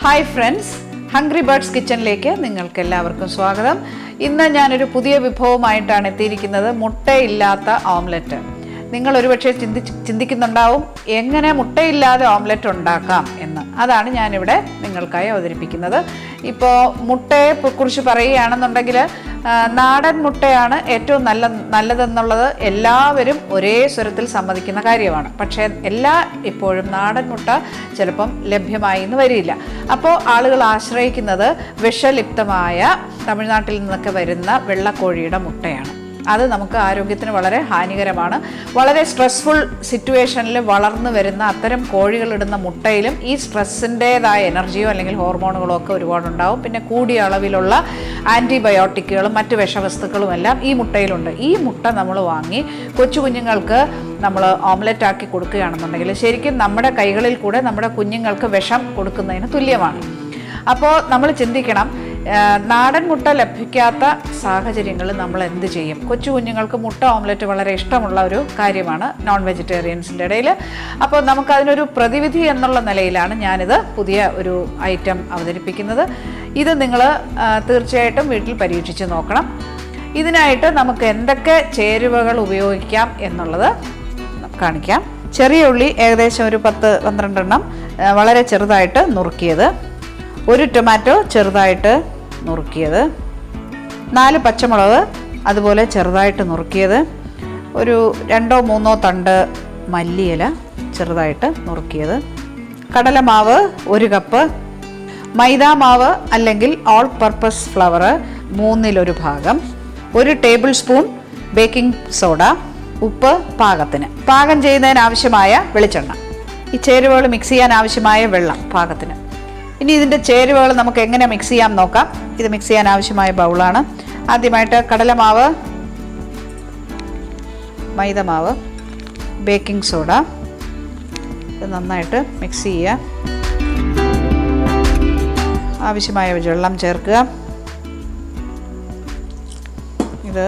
Hi friends, hungry birds കിച്ചണിലേക്ക് നിങ്ങൾക്ക് എല്ലാവർക്കും സ്വാഗതം. ഇന്ന് ഞാനൊരു പുതിയ വിഭവമായിട്ടാണ് എത്തിയിരിക്കുന്നത്. മുട്ടയില്ലാത്ത ഓംലെറ്റ്. നിങ്ങൾ ഒരുപക്ഷെ ചിന്തിക്കുന്നുണ്ടാവും എങ്ങനെ മുട്ടയില്ലാതെ ഓംലെറ്റ് ഉണ്ടാക്കാം എന്ന്. അതാണ് ഞാനിവിടെ നിങ്ങൾക്കായി അവതരിപ്പിക്കുന്നത്. ഇപ്പോൾ മുട്ടയെ കുറിച്ച് പറയുകയാണെന്നുണ്ടെങ്കിൽ നാടൻ മുട്ടയാണ് ഏറ്റവും നല്ലതെന്നുള്ളത് എല്ലാവരും ഒരേ സ്വരത്തിൽ സമ്മതിക്കുന്ന കാര്യമാണ്. പക്ഷേ ഇപ്പോഴും നാടൻ മുട്ട ചിലപ്പം ലഭ്യമായി എന്ന് വരില്ല. അപ്പോൾ ആളുകൾ ആശ്രയിക്കുന്നത് വിഷലിപ്തമായ തമിഴ്നാട്ടിൽ നിന്നൊക്കെ വരുന്ന വെള്ളക്കോഴിയുടെ മുട്ടയാണ്. അത് നമുക്ക് ആരോഗ്യത്തിന് വളരെ ഹാനികരമാണ്. വളരെ സ്ട്രെസ്ഫുൾ സിറ്റുവേഷനിൽ വളർന്നു വരുന്ന അത്തരം കോഴികളിടുന്ന മുട്ടയിലും ഈ സ്ട്രെസ്സിൻ്റേതായ എനർജിയോ അല്ലെങ്കിൽ ഹോർമോണുകളോ ഒക്കെ ഒരുപാടുണ്ടാവും. പിന്നെ കൂടിയ അളവിലുള്ള ആൻറ്റിബയോട്ടിക്കുകളും മറ്റ് വിഷവസ്തുക്കളും എല്ലാം ഈ മുട്ടയിലുണ്ട്. ഈ മുട്ട നമ്മൾ വാങ്ങി കൊച്ചു കുഞ്ഞുങ്ങൾക്ക് നമ്മൾ ഓംലെറ്റ് ആക്കി കൊടുക്കുകയാണെന്നുണ്ടെങ്കിൽ ശരിക്കും നമ്മുടെ കൈകളിൽ കൂടെ നമ്മുടെ കുഞ്ഞുങ്ങൾക്ക് വിഷം കൊടുക്കുന്നതിന് തുല്യമാണ്. അപ്പോൾ നമ്മൾ ചിന്തിക്കണം, നാടൻ മുട്ട ലഭിക്കാത്ത സാഹചര്യങ്ങളിൽ നമ്മൾ എന്ത് ചെയ്യും? കൊച്ചു കുഞ്ഞുങ്ങൾക്ക് മുട്ട ഓംലെറ്റ് വളരെ ഇഷ്ടമുള്ള ഒരു കാര്യമാണ് നോൺ വെജിറ്റേറിയൻസിൻ്റെ ഇടയിൽ. അപ്പോൾ നമുക്കതിനൊരു പ്രതിവിധി എന്നുള്ള നിലയിലാണ് ഞാനിത് പുതിയ ഒരു ഐറ്റം അവതരിപ്പിക്കുന്നത്. ഇത് നിങ്ങൾ തീർച്ചയായിട്ടും വീട്ടിൽ പരീക്ഷിച്ച് നോക്കണം. ഇതിനായിട്ട് നമുക്ക് എന്തൊക്കെ ചേരുവകൾ ഉപയോഗിക്കാം എന്നുള്ളത് കാണിക്കാം. ചെറിയ ഉള്ളി ഏകദേശം ഒരു 10-12 എണ്ണം വളരെ ചെറുതായിട്ട് നുറുക്കിയത്, ഒരു ടൊമാറ്റോ ചെറുതായിട്ട് നുറുക്കിയത്, 4 പച്ചമുളക് അതുപോലെ ചെറുതായിട്ട് നുറുക്കിയത്, ഒരു 2-3 തണ്ട് മല്ലിയില ചെറുതായിട്ട് നുറുക്കിയത്, കടലമാവ് 1 കപ്പ്, മൈദാമാവ് അല്ലെങ്കിൽ ഓൾ പർപ്പസ് ഫ്ലവർ 1/3 ഭാഗം, 1 ടേബിൾ സ്പൂൺ ബേക്കിംഗ് സോഡ, ഉപ്പ് പാകത്തിന്, പാകം ചെയ്യുന്നതിന് ആവശ്യമായ വെളിച്ചെണ്ണ, ഈ ചേരുവകൾ മിക്സ് ചെയ്യാൻ ആവശ്യമായ വെള്ളം പാകത്തിന്. ഇനി ഇതിൻ്റെ ചേരുവകൾ നമുക്ക് എങ്ങനെ മിക്സ് ചെയ്യാൻ നോക്കാം. ഇത് മിക്സ് ചെയ്യാൻ ആവശ്യമായ ബൗളാണ്. ആദ്യമായിട്ട് കടലമാവ്, മൈദമാവ്, ബേക്കിംഗ് സോഡ ഇത് നന്നായിട്ട് മിക്സ് ചെയ്യുക. ആവശ്യമായ വെള്ളം ചേർക്കുക. ഇത്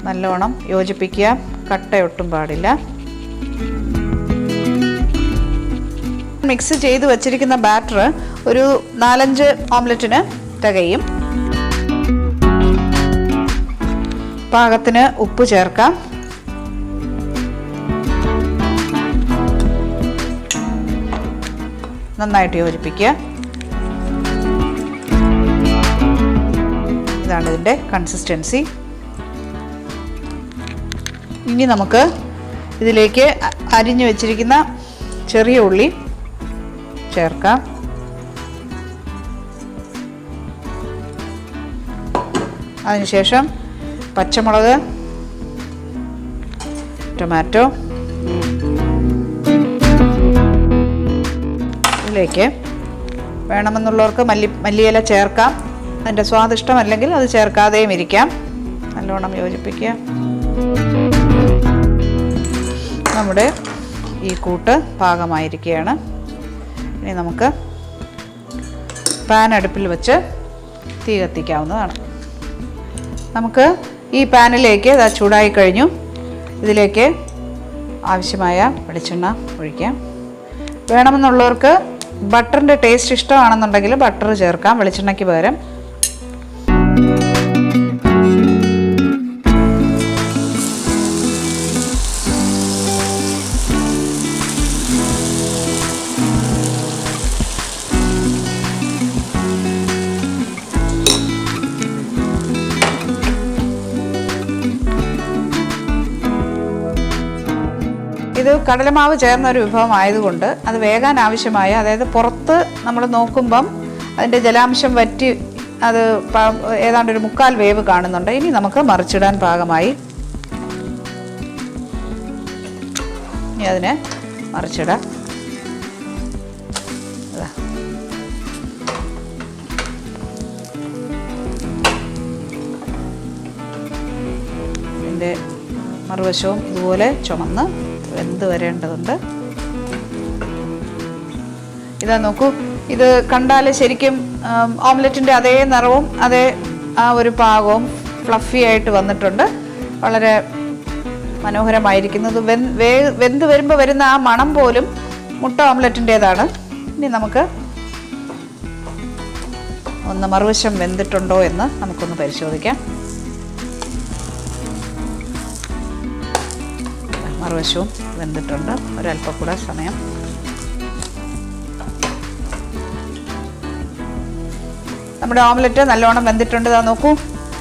നല്ലോണം യോജിപ്പിക്കുക, കട്ടയൊട്ടും പാടില്ല. മിക്സ് ചെയ്ത് വച്ചിരിക്കുന്ന ബാറ്റർ ഒരു 4-5 ഓംലെറ്റിന് തികയും. പാകത്തിന് ഉപ്പ് ചേർക്കാം. നന്നായിട്ട് യോജിപ്പിക്കുക. ഇതാണ് ഇതിൻ്റെ കൺസിസ്റ്റൻസി. ഇനി നമുക്ക് ഇതിലേക്ക് അരിഞ്ഞു വെച്ചിരിക്കുന്ന ചെറിയ ഉള്ളി ചേർക്കാം. അതിനുശേഷം പച്ചമുളക്, ടൊമാറ്റോ, ഇതിലേക്ക് വേണമെന്നുള്ളവർക്ക് മല്ലിയില ചേർക്കാം. അതിൻ്റെ സ്വാദിഷ്ടം അല്ലെങ്കിൽ അത് ചേർക്കാതെയും ഇരിക്കാം. നല്ലോണം യോജിപ്പിക്കുക. നമ്മുടെ ഈ കൂട്ട് പാകമായിരിക്കുകയാണ്. ഇനി നമുക്ക് പാൻ അടുപ്പിൽ വെച്ച് തീ കത്തിക്കാവുന്നതാണ്. നമുക്ക് ഈ പാനിലേക്ക് ചൂടായി കഴിഞ്ഞു. ഇതിലേക്ക് ആവശ്യമായ വെളിച്ചെണ്ണ ഒഴിക്കാം. വേണമെന്നുള്ളവർക്ക് ബട്ടറിൻ്റെ ടേസ്റ്റ് ഇഷ്ടമാണെന്നുണ്ടെങ്കിൽ ബട്ടർ ചേർക്കാം വെളിച്ചെണ്ണയ്ക്ക് പകരം. ഇത് കടലമാവ് ചേർന്ന ഒരു വിഭവം ആയതുകൊണ്ട് അത് വേകാൻ ആവശ്യമായ, അതായത് പുറത്ത് നമ്മൾ നോക്കുമ്പം അതിൻ്റെ ജലാംശം വറ്റി അത് ഏതാണ്ട് ഒരു 3/4 വേവ് കാണുന്നുണ്ട്. ഇനി നമുക്ക് മറിച്ചിടാൻ പാകമായി. ഇനി അതിനെ മറിച്ചിടാം. ഇതിൻ്റെ മറുവശവും ഇതുപോലെ ചുമന്ന് വെന്ത് വരേണ്ടതുണ്ട്. ഇതാ നോക്കൂ, ഇത് കണ്ടാൽ ശരിക്കും ഓംലെറ്റിൻ്റെ അതേ നിറവും അതേ ആ ഒരു പാകവും ഫ്ലഫി ആയിട്ട് വന്നിട്ടുണ്ട്. വളരെ മനോഹരമായിരിക്കുന്നത്. വെന്ത് വരുമ്പോൾ വരുന്ന ആ മണം പോലും മുട്ട ഓംലെറ്റിൻ്റേതാണ്. ഇനി നമുക്ക് ഒന്ന് മറുവശം വെന്തിട്ടുണ്ടോ എന്ന് നമുക്കൊന്ന് പരിശോധിക്കാം. മറുവശവും വെന്തിട്ടുണ്ട്. ഒരല്പം കൂടെ സമയം. നമ്മുടെ ഓംലെറ്റ് നല്ലോണം വെന്തിട്ടുണ്ട്. ഇതാ നോക്കൂ,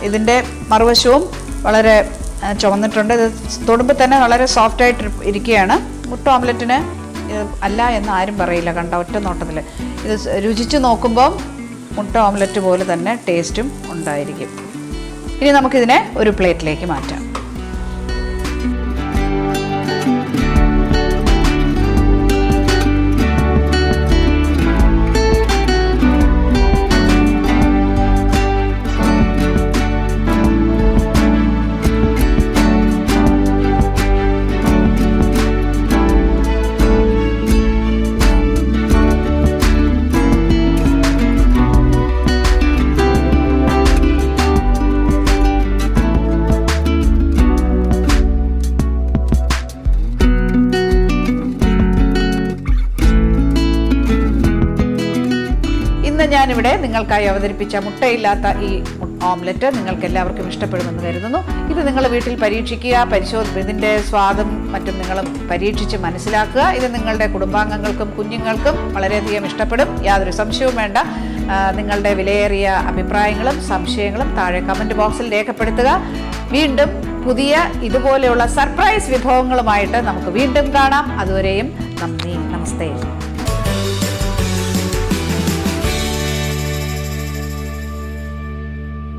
ഇതിൻ്റെ മറുവശവും വളരെ ചുവന്നിട്ടുണ്ട്. ഇത് തൊടുമ്പോൾ തന്നെ വളരെ സോഫ്റ്റായിട്ട് ഇരിക്കുകയാണ്. മുട്ട ഓംലെറ്റിന് അല്ല എന്ന് ആരും പറയില്ല. കണ്ട ഒറ്റ നോട്ടത്തിൽ ഇത് രുചിച്ച് നോക്കുമ്പോൾ മുട്ട ഓംലെറ്റ് പോലെ തന്നെ ടേസ്റ്റും ഉണ്ടായിരിക്കും. ഇനി നമുക്കിതിനെ ഒരു പ്ലേറ്റിലേക്ക് മാറ്റാം. ഞാനിവിടെ നിങ്ങൾക്കായി അവതരിപ്പിച്ച മുട്ടയില്ലാത്ത ഈ ഓംലെറ്റ് നിങ്ങൾക്ക് എല്ലാവർക്കും ഇഷ്ടപ്പെടുമെന്ന് കരുതുന്നു. ഇത് നിങ്ങൾ വീട്ടിൽ പരീക്ഷിക്കുക, ഇതിൻ്റെ സ്വാദും മറ്റും നിങ്ങൾ പരീക്ഷിച്ച് മനസ്സിലാക്കുക. ഇത് നിങ്ങളുടെ കുടുംബാംഗങ്ങൾക്കും കുഞ്ഞുങ്ങൾക്കും വളരെയധികം ഇഷ്ടപ്പെടും, യാതൊരു സംശയവും വേണ്ട. നിങ്ങളുടെ വിലയേറിയ അഭിപ്രായങ്ങളും സംശയങ്ങളും താഴെ കമൻറ്റ് ബോക്സിൽ രേഖപ്പെടുത്തുക. വീണ്ടും പുതിയ ഇതുപോലെയുള്ള സർപ്രൈസ് വിഭവങ്ങളുമായിട്ട് നമുക്ക് വീണ്ടും കാണാം. അതുവരെയും നന്ദി, നമസ്തേ.